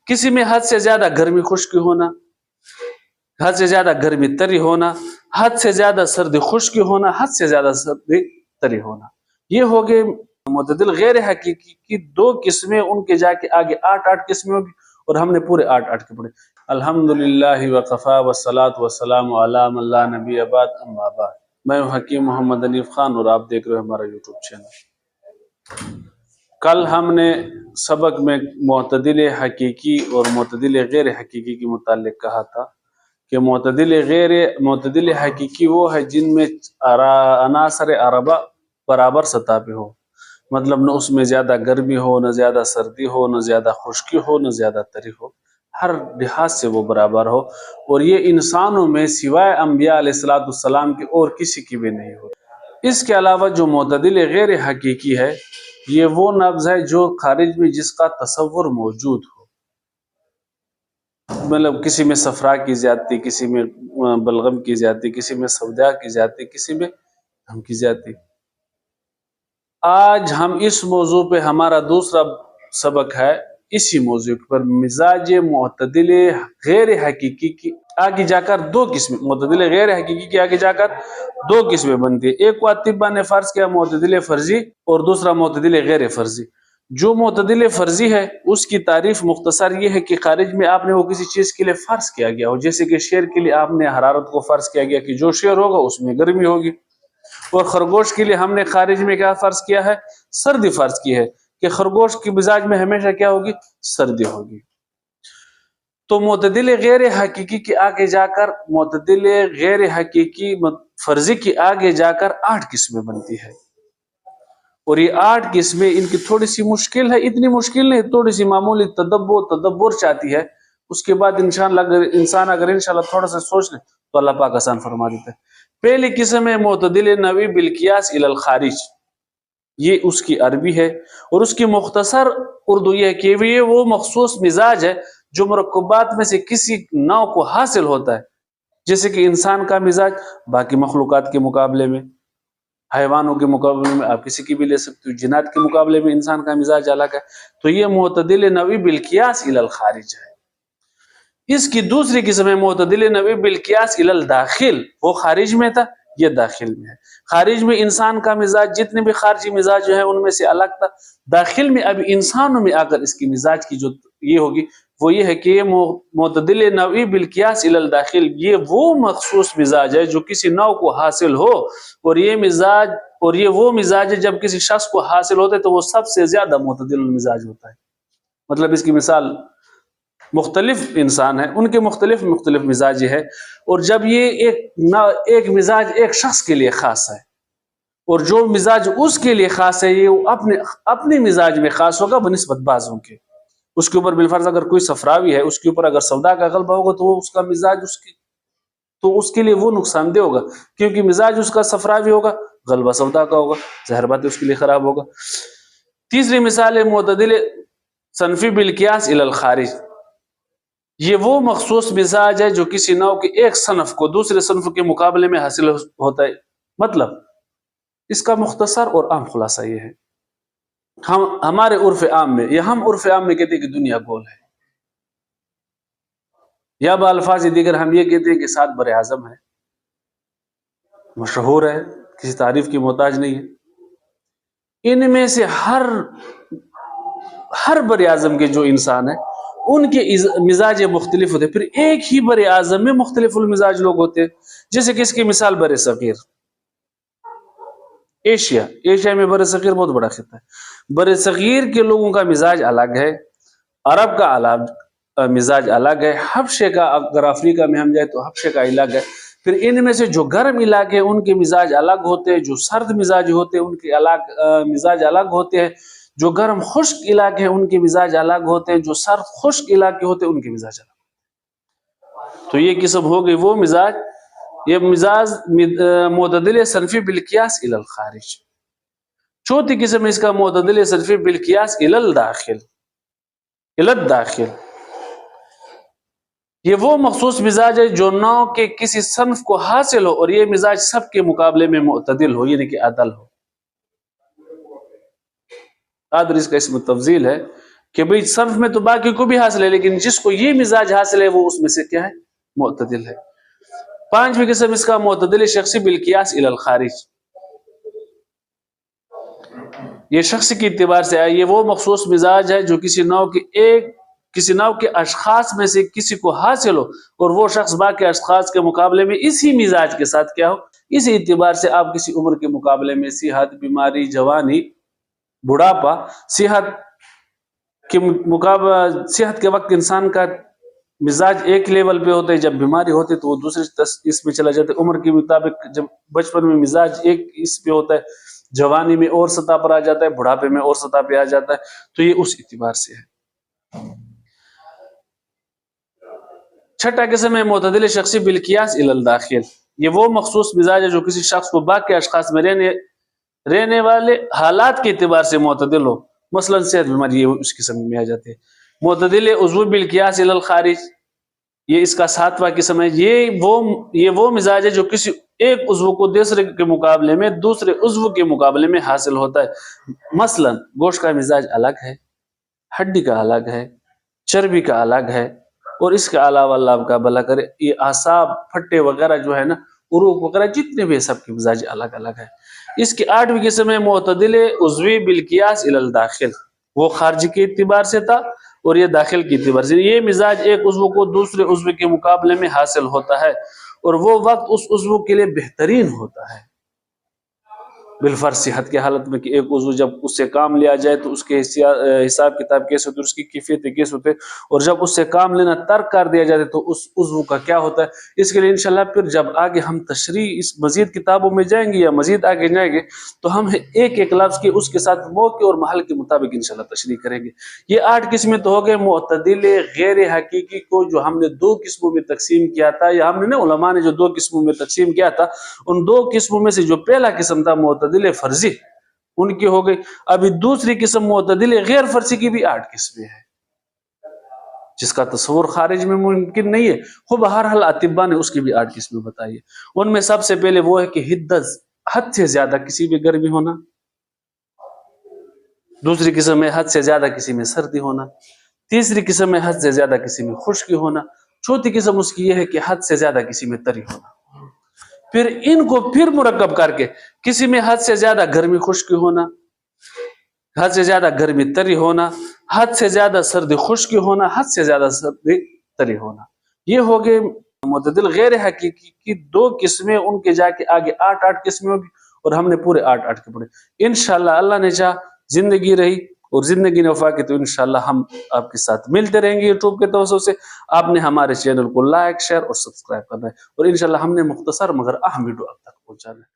کسی میں حد سے زیادہ گرمی خشکی ہونا، حد سے زیادہ گرمی تری ہونا، حد سے زیادہ سردی خشکی ہونا، حد سے زیادہ سردی تری ہونا، یہ ہو گئے معتدل غیر حقیقی کی دو قسمیں. ان کے جا کے آگے 8 قسمیں ہوگی، اور ہم نے پورے 8 کے پڑھے. الحمدللہ وکفا والصلاۃ والسلام علی من لا نبی بعد، اما بعد. میں ہوں حکیم محمد حنیف خان اور آپ دیکھ رہے ہیں ہمارا یوٹیوب چینل. کل ہم نے سبق میں معتدل حقیقی اور معتدل غیر حقیقی کے متعلق کہا تھا کہ معتدل حقیقی وہ ہے جن میں عناصر اربعہ برابر سطح پہ ہو، مطلب نہ اس میں زیادہ گرمی ہو، نہ زیادہ سردی ہو، نہ زیادہ خشکی ہو، نہ زیادہ تری ہو، ہر لحاظ سے وہ برابر ہو. اور یہ انسانوں میں سوائے انبیاء علیہ السلام کے اور کسی کی بھی نہیں ہو. اس کے علاوہ جو معتدل غیر حقیقی ہے، یہ وہ نبض ہے جو خارج میں جس کا تصور موجود ہو، مطلب کسی میں صفرا کی زیادتی، کسی میں بلغم کی زیادتی، کسی میں سودا کی زیادتی، کسی میں غم کی زیادتی. آج ہم اس موضوع پہ ہمارا دوسرا سبق ہے، اسی موضوع پر مزاج معتدل غیر حقیقی کی آگے جا کر دو قسمیں، معتدل غیر حقیقی کی آگے جا کر دو قسمیں بنتی ہے. ایک کو اطباء نے فرض کیا معتدل فرضی، اور دوسرا معتدل غیر فرضی. جو معتدل فرضی ہے اس کی تعریف مختصر یہ ہے کہ خارج میں آپ نے وہ کسی چیز کے لیے فرض کیا گیا ہو، جیسے کہ شیر کے لیے آپ نے حرارت کو فرض کیا گیا کہ جو شیر ہوگا اس میں گرمی ہوگی، اور خرگوش کے لیے ہم نے خارج میں کیا فرض کیا ہے؟ سردی فرض کی ہے کہ خرگوش کی مزاج میں ہمیشہ کیا ہوگی؟ سردی ہوگی. تو معتدل غیر حقیقی کے آگے جا کر معتدل غیر حقیقی فرضی کی آگے جا کر 8 قسمیں بنتی ہے. اور یہ 8 قسمیں ان کی تھوڑی سی مشکل ہے، اتنی مشکل نہیں، تھوڑی سی معمولی تدبر چاہتی ہے. اس کے بعد انشاءاللہ انسان اگر انشاءاللہ تھوڑا سا سوچ لے تو اللہ پاک آسان فرما دیتا ہے. پہلی قسم ہے معتدل نوی بالقیاس الی الخارج. یہ اس کی عربی ہے، اور اس کی مختصر اردو یہ ہے کہ یہ وہ مخصوص مزاج ہے جو مرکبات میں سے کسی نوع کو حاصل ہوتا ہے، جیسے کہ انسان کا مزاج باقی مخلوقات کے مقابلے میں، حیوانوں کے مقابلے میں آپ کسی کی بھی لے سکتے ہو، جنات کے مقابلے میں انسان کا مزاج الگ ہے. تو یہ معتدل نوی بالقیاس الی الخارج ہے. اس کی دوسری قسم ہے معتدل نوی بالقیاس الی الداخل. وہ خارج میں تھا، یہ داخل میں ہے. خارج میں انسان کا مزاج جتنے بھی خارجی مزاج جو ہے ان میں سے الگ تھا. داخل میں اب انسانوں میں آ کر اس کی مزاج کی جو یہ ہوگی وہ یہ ہے کہ یہ معتدل نوی بالقیاس الی الداخل، یہ وہ مخصوص مزاج ہے جو کسی نوع کو حاصل ہو، اور یہ وہ مزاج ہے جب کسی شخص کو حاصل ہوتا ہے تو وہ سب سے زیادہ معتدل مزاج ہوتا ہے. مطلب اس کی مثال مختلف انسان ہیں، ان کے مختلف مزاج ہے، اور جب یہ ایک مزاج ایک شخص کے لیے خاص ہے، اور جو مزاج اس کے لیے خاص ہے یہ اپنے مزاج میں خاص ہوگا بنسبت بعضوں کے. اس کے اوپر بالفرض اگر کوئی صفراوی ہے، اس کے اوپر اگر سودا کا غلبہ ہوگا تو وہ اس کا مزاج تو اس کے لیے وہ نقصان دہ ہوگا، کیونکہ مزاج اس کا صفراوی ہوگا، غلبہ سودا کا ہوگا، ظاہر بات ہے اس کے لیے خراب ہوگا. تیسری مثال ہے معتدل صنفی بالقیاس الی الخارج. یہ وہ مخصوص مزاج ہے جو کسی نوع کے ایک صنف کو دوسرے صنف کے مقابلے میں حاصل ہوتا ہے. مطلب اس کا مختصر اور عام خلاصہ یہ ہے، ہمارے عرف عام میں، یا ہم عرف عام میں کہتے ہیں کہ دنیا گول ہے، یا بالفاظ دیگر ہم یہ کہتے ہیں کہ 7 بر اعظم ہے، مشہور ہے، کسی تعریف کی محتاج نہیں ہے. ان میں سے ہر بر اعظم کے جو انسان ہیں ان کے مزاج مختلف ہوتے ہیں. پھر ایک ہی بر اعظم میں مختلف المزاج لوگ ہوتے ہیں. جیسے کہ اس کی مثال بر صغیر ایشیا میں بر صغیر بہت بڑا خطہ ہے. بر صغیر کے لوگوں کا مزاج الگ ہے، عرب کا الگ مزاج الگ ہے، حبشے کا اگر افریقہ میں ہم جائیں تو حبشے کا الگ ہے. پھر ان میں سے جو گرم علاقے ہیں ان کے مزاج الگ ہوتے ہیں، جو سرد مزاج ہوتے ہیں ان کے مزاج الگ ہوتے ہیں، جو گرم خشک علاقے ہیں ان کے مزاج الگ ہوتے ہیں، جو سرد خشک علاقے ہوتے ہیں ان کے مزاج الگ. تو یہ قسم ہو گئی وہ مزاج، یہ مزاج معتدل صنفی بالقیاس الی الخارج. چوتھی قسم اس کا معتدل صنفی بالقیاس الی الداخل. یہ وہ مخصوص مزاج ہے جو نوع کے کسی صنف کو حاصل ہو اور یہ مزاج سب کے مقابلے میں معتدل ہو، یعنی کہ عدل ہو. قادر اس کا اسم تفضیل ہے، کہ بھئی صنف میں تو باقی کو بھی حاصل ہے لیکن جس کو یہ مزاج حاصل ہے وہ اس میں سے کیا ہے؟ معتدل ہے۔ پانچویں قسم اس کا معتدل شخصی بالقیاس الی الخارج، یہ شخص کے اعتبار سے ہے، یہ وہ مخصوص مزاج ہے جو کسی نوع کے اشخاص میں سے کسی کو حاصل ہو اور وہ شخص باقی اشخاص کے مقابلے میں اسی مزاج کے ساتھ کیا ہو۔ اس اعتبار سے آپ کسی عمر کے مقابلے میں صحت، بیماری، جوانی، بڑھاپا، صحت کے وقت انسان کا مزاج ایک لیول پہ ہوتا ہے، جب بیماری ہوتی ہے تو وہ دوسرے اس میں چلا جاتا ہے، عمر کے مطابق جب بچپن میں مزاج ایک اس پہ ہوتا ہے، جوانی میں اور سطح پر آ جاتا ہے، بڑھاپے میں اور سطح پہ آ جاتا ہے، تو یہ اس اعتبار سے ہے۔ چھٹا قسم ہے معتدل شخصی بالقیاس الی الداخل، یہ وہ مخصوص مزاج ہے جو کسی شخص کو باقی اشخاص میں رہنے والے حالات کے اعتبار سے معتدل ہو، مثلا صحت، بیماری، یہ اس قسم میں آ جاتے ہیں۔ معتدل عضو بالقیاس الی الخارج، یہ اس کا ساتواں قسم ہے، یہ وہ مزاج ہے جو کسی ایک عضو کو دوسرے عضو کے مقابلے میں حاصل ہوتا ہے، مثلا گوشت کا مزاج الگ ہے، ہڈی کا الگ ہے، چربی کا الگ ہے، اور اس کے علاوہ اللہ کا بھلا کرے یہ اعصاب، پھٹے وغیرہ جو ہے نا، عروق وغیرہ جتنے بھی سب کے مزاج الگ الگ ہے۔ اس کی آٹھویں قسم ہے معتدل عضوی بالقیاس الی الداخل، وہ خارجی کے اعتبار سے تھا اور یہ داخل کے اعتبار سے، یہ مزاج ایک عضو کو دوسرے عضو کے مقابلے میں حاصل ہوتا ہے اور وہ وقت اس عضو کے لیے بہترین ہوتا ہے، بالفرض صحت کی حالت میں کہ ایک عضو جب اس سے کام لیا جائے تو اس کے حساب کتاب کیسے ہوتے، اس کی کیفیت کیسے ہوتے، اور جب اس سے کام لینا ترک کر دیا جاتا ہے تو اس عضو کا کیا ہوتا ہے۔ اس کے لیے انشاءاللہ پھر جب آگے ہم تشریح اس مزید کتابوں میں جائیں گے یا مزید آگے جائیں گے تو ہم ایک ایک لفظ کی اس کے ساتھ موقع اور محل کے مطابق انشاءاللہ تشریح کریں گے۔ یہ 8 قسمیں تو ہو گئے معتدل غیر حقیقی کو، جو ہم نے 2 قسموں میں تقسیم کیا تھا، یا ہم نے علماء نے جو 2 قسموں میں تقسیم کیا تھا، ان 2 قسموں میں سے جو پہلا قسم تھا معتدل فرضی، ان کی ہو گئی۔ ابھی دوسری قسم معتدل غیر فرضی کی بھی 8 قسمیں ہیں، جس کا تصور خارج میں ممکن نہیں ہے، خوب بہرحال اطباء نے اس کی بھی 8 قسمیں بتائی ہے۔ ان میں سب سے پہلے وہ ہے کہ حد سے زیادہ کسی میں گرمی ہونا، دوسری قسم میں حد سے زیادہ کسی میں سردی ہونا، تیسری قسم میں حد سے زیادہ کسی میں خشکی ہونا، چوتھی قسم اس کی یہ ہے کہ حد سے زیادہ کسی میں تری ہونا۔ پھر ان کو پھر مرکب کر کے کسی میں حد سے زیادہ گرمی خشکی ہونا، حد سے زیادہ گرمی تری ہونا، حد سے زیادہ سردی خشکی ہونا، حد سے زیادہ سردی تری ہونا، یہ ہو گئے معتدل غیر حقیقی کی 2 قسمیں۔ ان کے جا کے آگے 8 قسمیں ہوگی اور ہم نے پورے 8 کے پڑھے۔ انشاءاللہ اللہ نے چاہ زندگی رہی اور زندگی نے وفا کی تو انشاءاللہ ہم آپ کے ساتھ ملتے رہیں گے یوٹیوب کے توسط سے۔ آپ نے ہمارے چینل کو لائک، شیئر اور سبسکرائب کرنا ہے، اور انشاءاللہ ہم نے مختصر مگر اہم ویڈیو اب تک پہنچانا ہے۔